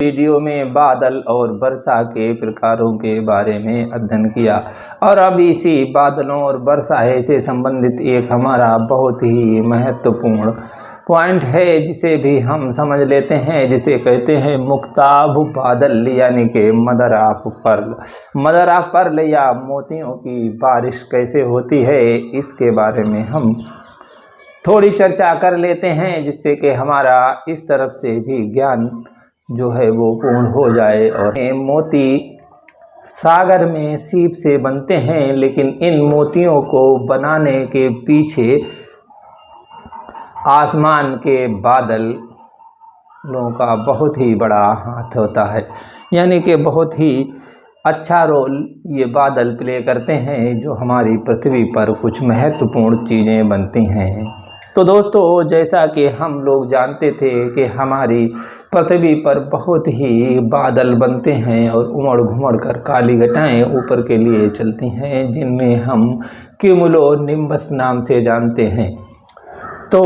Video में बादल और वर्षा के प्रकारों के बारे में अध्ययन किया और अब इसी बादलों और वर्षा से संबंधित एक हमारा बहुत ही महत्वपूर्ण पॉइंट है जिसे भी हम समझ लेते हैं, जिसे कहते हैं मुक्ताब बादल यानी कि mother of pearl. Mother of pearl या मोतियों की बारिश कैसे होती है, इसके बारे में हम थोड़ी चर्चा कर लेते हैं, जिससे कि हमारा इस तरफ से भी ज्ञान जो है वो पूर्ण हो जाए। और मोती सागर में सीप से बनते हैं, लेकिन इन मोतियों को बनाने के पीछे आसमान के बादलों का बहुत ही बड़ा हाथ होता है, यानी कि बहुत ही अच्छा रोल ये बादल प्ले करते हैं, जो हमारी पृथ्वी पर कुछ महत्वपूर्ण चीज़ें बनती हैं। तो दोस्तों, जैसा कि हम लोग जानते थे कि हमारी पृथ्वी पर बहुत ही बादल बनते हैं और उमड़ घुमड़ कर काली घटाएं ऊपर के लिए चलती हैं, जिनमें हम क्यूमुलोनिम्बस नाम से जानते हैं। तो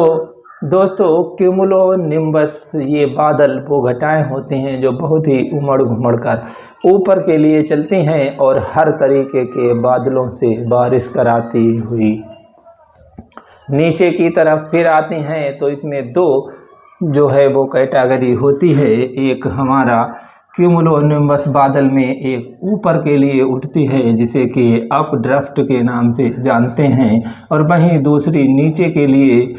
दोस्तों, क्यूमुलोनिम्बस ये बादल वो घटाएं होती हैं जो बहुत ही उमड़ घुमड़ कर ऊपर के लिए चलती हैं और हर तरीके के बादलों से बारिश कराती हुई नीचे की तरफ फिर आती हैं। तो इसमें दो जो है वो कैटेगरी होती है। एक हमारा क्यूमुलोनिम्बस बादल में एक ऊपर के लिए उठती है, जिसे कि अप ड्राफ्ट के नाम से जानते हैं, और वहीं दूसरी नीचे के लिए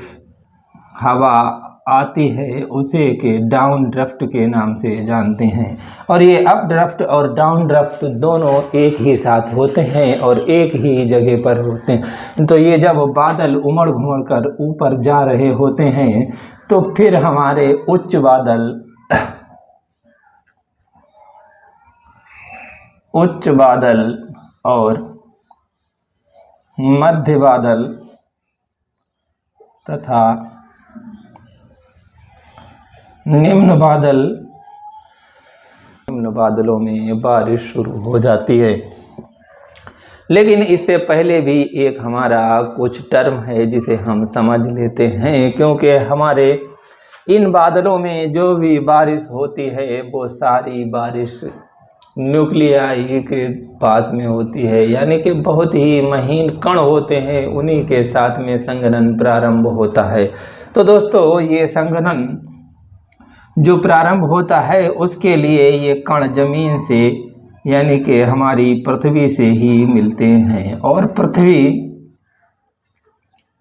हवा आती है, उसे के डाउन ड्राफ्ट के नाम से जानते हैं। और ये अप ड्राफ्ट और डाउन ड्राफ्ट दोनों एक ही साथ होते हैं और एक ही जगह पर होते हैं। तो ये जब बादल उमड़ घुमड़ कर ऊपर जा रहे होते हैं, तो फिर हमारे उच्च बादल और मध्य बादल तथा निम्न बादलों में बारिश शुरू हो जाती है। लेकिन इससे पहले भी एक हमारा कुछ टर्म है जिसे हम समझ लेते हैं, क्योंकि हमारे इन बादलों में जो भी बारिश होती है वो सारी बारिश न्यूक्लियाई के पास में होती है, यानी कि बहुत ही महीन कण होते हैं, उन्हीं के साथ में संघनन प्रारंभ होता है। तो दोस्तों, ये संघनन जो प्रारंभ होता है उसके लिए ये कण जमीन से यानी कि हमारी पृथ्वी से ही मिलते हैं, और पृथ्वी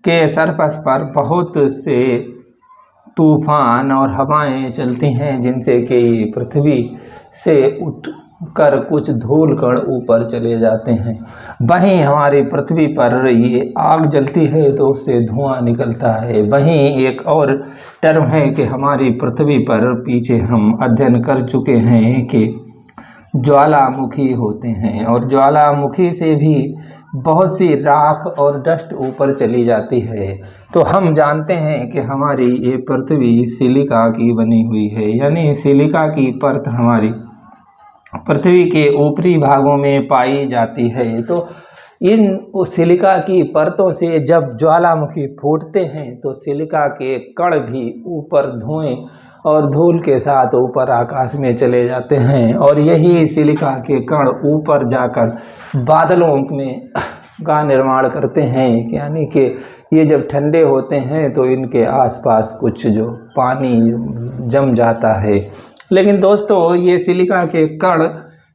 के सरफेस पर बहुत से तूफान और हवाएं चलती हैं, जिनसे कि पृथ्वी से उठ कर कुछ धूल कण ऊपर चले जाते हैं। वहीं हमारी पृथ्वी पर ये आग जलती है तो उससे धुआं निकलता है। वहीं एक और टर्म है कि हमारी पृथ्वी पर पीछे हम अध्ययन कर चुके हैं कि ज्वालामुखी होते हैं, और ज्वालामुखी से भी बहुत सी राख और डस्ट ऊपर चली जाती है। तो हम जानते हैं कि हमारी ये पृथ्वी सिलिका की बनी हुई है, यानी सिलिका की परत हमारी पृथ्वी के ऊपरी भागों में पाई जाती है। तो इन सिलिका की परतों से जब ज्वालामुखी फूटते हैं तो सिलिका के कण भी ऊपर धुएं और धूल के साथ ऊपर आकाश में चले जाते हैं, और यही सिलिका के कण ऊपर जाकर बादलों में का निर्माण करते हैं। यानी कि ये जब ठंडे होते हैं तो इनके आसपास कुछ जो पानी जम जाता है। लेकिन दोस्तों, ये सिलिका के कण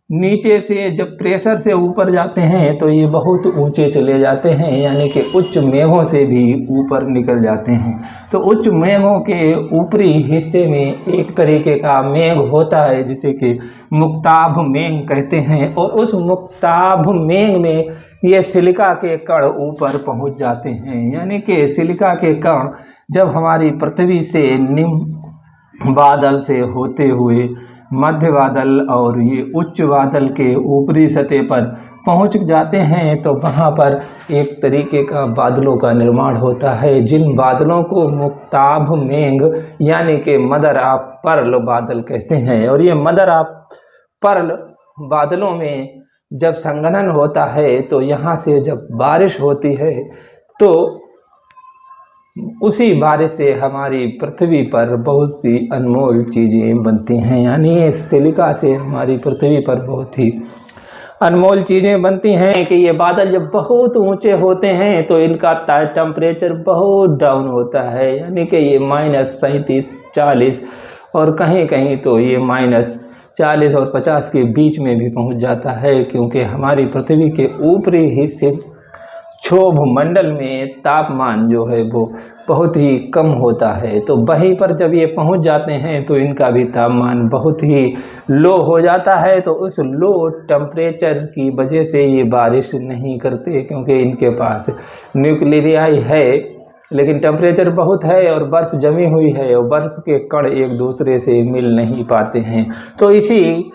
नीचे से जब प्रेशर से ऊपर जाते हैं तो ये बहुत ऊंचे चले जाते हैं, यानी कि उच्च मेघों से भी ऊपर निकल जाते हैं। तो उच्च मेघों के ऊपरी हिस्से में एक तरीके का मेघ होता है जिसे कि मुक्ताभ मेघ कहते हैं, और उस मुक्ताभ मेघ में ये सिलिका के कण ऊपर पहुंच जाते हैं। यानी कि सिलिका के कण जब हमारी पृथ्वी से निम्न बादल से होते हुए मध्य बादल और ये उच्च बादल के ऊपरी सतह पर पहुंच जाते हैं, तो वहां पर एक तरीके का बादलों का निर्माण होता है, जिन बादलों को मुक्ताभ मेघ यानी कि मदर ऑफ पर्ल बादल कहते हैं। और ये मदर ऑफ पर्ल बादलों में जब संघनन होता है तो यहाँ से जब बारिश होती है तो उसी बारिश से हमारी पृथ्वी पर बहुत सी अनमोल चीज़ें बनती हैं। यानी इस सिलिका से हमारी पृथ्वी पर बहुत ही अनमोल चीज़ें बनती हैं कि ये बादल जब बहुत ऊंचे होते हैं तो इनका टेम्परेचर बहुत डाउन होता है, यानी कि ये -37, 40 और कहीं कहीं तो ये -40 और 50 के बीच में भी पहुंच जाता है, क्योंकि हमारी पृथ्वी के ऊपरी हिस्से क्षोभ मंडल में तापमान जो है वो बहुत ही कम होता है। तो वहीं पर जब ये पहुंच जाते हैं तो इनका भी तापमान बहुत ही लो हो जाता है। तो उस लो टेम्परेचर की वजह से ये बारिश नहीं करते, क्योंकि इनके पास न्यूक्लियाई है लेकिन टेम्परेचर बहुत है और बर्फ़ जमी हुई है और बर्फ़ के कण एक दूसरे से मिल नहीं पाते हैं। तो इसी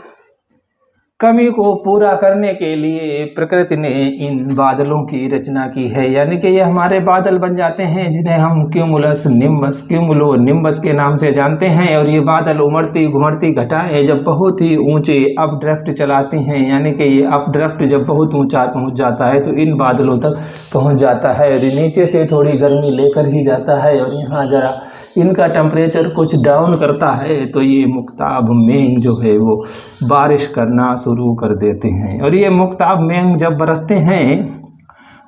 कमी को पूरा करने के लिए प्रकृति ने इन बादलों की रचना की है। यानी कि ये हमारे बादल बन जाते हैं जिन्हें हम क्यूमुलो निम्बस के नाम से जानते हैं। और ये बादल उमड़ती घुमड़ती घटाएं जब बहुत ही ऊंचे अपड्रिफ्ट चलाती हैं, यानी कि ये अपड्रिफ्ट जब बहुत ऊंचा पहुंच जाता है तो इन बादलों तक पहुंच जाता है और नीचे से थोड़ी गर्मी लेकर ही जाता है और यहाँ जरा इनका टेम्परेचर कुछ डाउन करता है तो ये मुक्ताब मेघ जो है वो बारिश करना शुरू कर देते हैं। और ये मुक्ताब मेघ जब बरसते हैं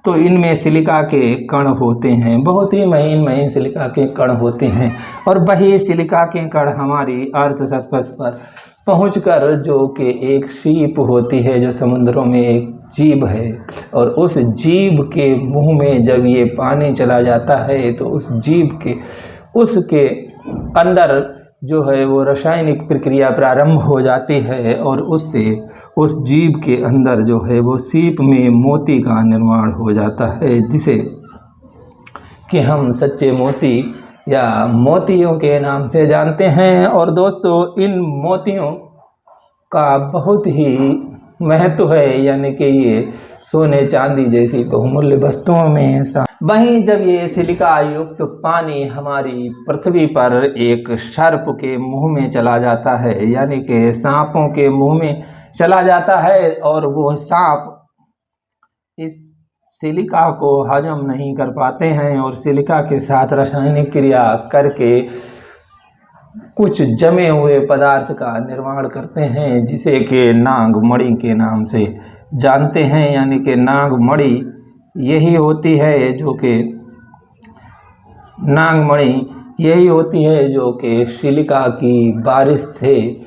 तो इनमें सिलिका के कण होते हैं, बहुत ही महीन महीन सिलिका के कण होते हैं। और वही सिलिका के कण हमारी अर्थ सरफेस पर पहुंचकर जो कि एक सीप होती है जो समुद्रों में एक जीव है, और उस जीव के मुंह में जब ये पानी चला जाता है तो उस जीव के उसके अंदर जो है वो रासायनिक प्रक्रिया प्रारंभ हो जाती है और उससे उस जीव के अंदर जो है वो सीप में मोती का निर्माण हो जाता है, जिसे कि हम सच्चे मोती या मोतियों के नाम से जानते हैं। और दोस्तों इन मोतियों का बहुत ही महत्व है, यानी कि ये सोने चांदी जैसी बहुमूल्य वस्तुओं में वहीं जब ये सिलिका युक्त पानी हमारी पृथ्वी पर एक सर्प के मुंह में चला जाता है, यानी कि सांपों के मुंह में चला जाता है, और वो सांप इस सिलिका को हजम नहीं कर पाते हैं और सिलिका के साथ रासायनिक क्रिया करके कुछ जमे हुए पदार्थ का निर्माण करते हैं, जिसे कि नागमणि के नाम से जानते हैं। यानी कि नागमणि यही होती है जो कि सिलिका की बारिश से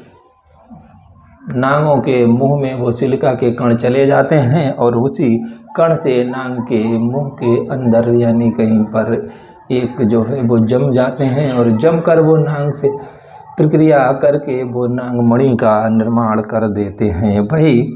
नागों के मुंह में वो सिलिका के कण चले जाते हैं और उसी कण से नाग के मुंह के अंदर यानी कहीं पर एक जो है वो जम जाते हैं और जमकर वो नाग से प्रक्रिया करके वो नागमणि का निर्माण कर देते हैं। वही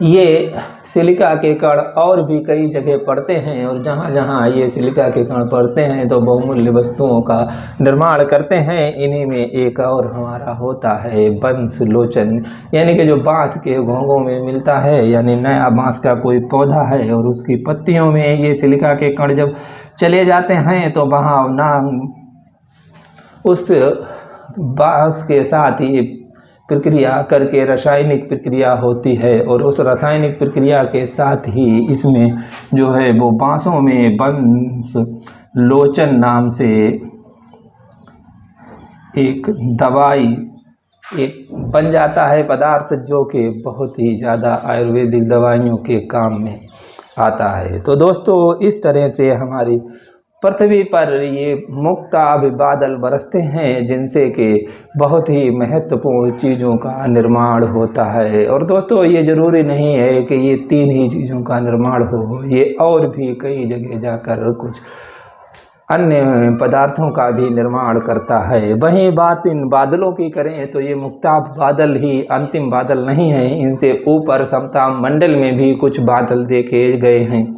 ये सिलिका के कण और भी कई जगह पड़ते हैं और जहाँ जहाँ ये सिलिका के कण पड़ते हैं तो बहुमूल्य वस्तुओं का निर्माण करते हैं। इन्हीं में एक और हमारा होता है बंस लोचन, यानी कि जो बांस के घोंघों में मिलता है, यानी नया बांस का कोई पौधा है और उसकी पत्तियों में ये सिलिका के कण जब चले जाते हैं तो वहाँ उस बांस के साथ ही प्रक्रिया करके रासायनिक प्रक्रिया होती है और उस रासायनिक प्रक्रिया के साथ ही इसमें जो है वो बांसों में बंस लोचन नाम से एक दवाई एक बन जाता है पदार्थ, जो कि बहुत ही ज़्यादा आयुर्वेदिक दवाइयों के काम में आता है। तो दोस्तों इस तरह से हमारी पृथ्वी पर ये मुक्ताब बादल बरसते हैं जिनसे कि बहुत ही महत्वपूर्ण चीज़ों का निर्माण होता है। और दोस्तों ये ज़रूरी नहीं है कि ये 3 ही चीज़ों का निर्माण हो, ये और भी कई जगह जाकर कुछ अन्य पदार्थों का भी निर्माण करता है। वहीं बात इन बादलों की करें तो ये मुक्ताब बादल ही अंतिम बादल नहीं है, इनसे ऊपर समता मंडल में भी कुछ बादल देखे गए हैं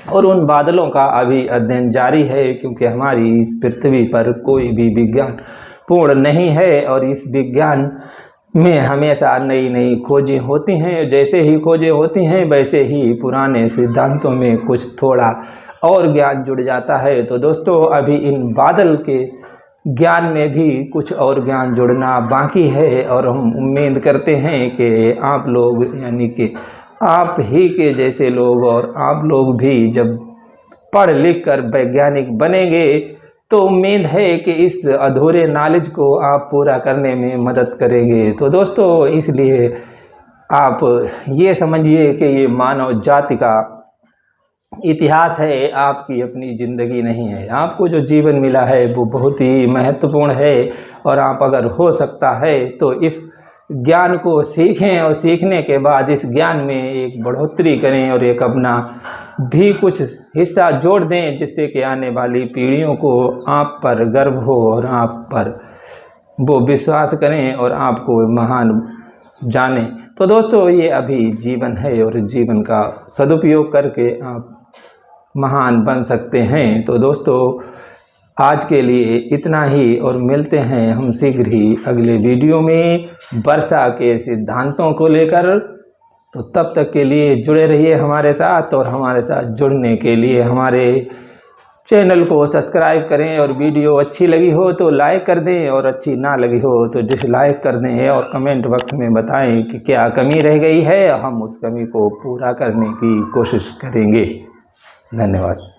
और उन बादलों का अभी अध्ययन जारी है, क्योंकि हमारी इस पृथ्वी पर कोई भी विज्ञान पूर्ण नहीं है और इस विज्ञान में हमेशा नई नई खोजें होती हैं। जैसे ही खोजें होती हैं वैसे ही पुराने सिद्धांतों में कुछ थोड़ा और ज्ञान जुड़ जाता है। तो दोस्तों अभी इन बादल के ज्ञान में भी कुछ और ज्ञान जुड़ना बाकी है और हम उम्मीद करते हैं कि आप लोग यानी कि आप ही के जैसे लोग और आप लोग भी जब पढ़ लिख कर वैज्ञानिक बनेंगे तो उम्मीद है कि इस अधूरे नॉलेज को आप पूरा करने में मदद करेंगे। तो दोस्तों इसलिए आप ये समझिए कि ये मानव जाति का इतिहास है, आपकी अपनी ज़िंदगी नहीं है। आपको जो जीवन मिला है वो बहुत ही महत्वपूर्ण है और आप अगर हो सकता है तो इस ज्ञान को सीखें और सीखने के बाद इस ज्ञान में एक बढ़ोतरी करें और एक अपना भी कुछ हिस्सा जोड़ दें, जिससे कि आने वाली पीढ़ियों को आप पर गर्व हो और आप पर वो विश्वास करें और आपको महान जाने। तो दोस्तों ये अभी जीवन है और जीवन का सदुपयोग करके आप महान बन सकते हैं। तो दोस्तों आज के लिए इतना ही और मिलते हैं हम शीघ्र ही अगले वीडियो में वर्षा के सिद्धांतों को लेकर। तो तब तक के लिए जुड़े रहिए हमारे साथ, और हमारे साथ जुड़ने के लिए हमारे चैनल को सब्सक्राइब करें, और वीडियो अच्छी लगी हो तो लाइक कर दें और अच्छी ना लगी हो तो डिसलाइक कर दें, और कमेंट बॉक्स में बताएं कि क्या कमी रह गई है, हम उस कमी को पूरा करने की कोशिश करेंगे। धन्यवाद।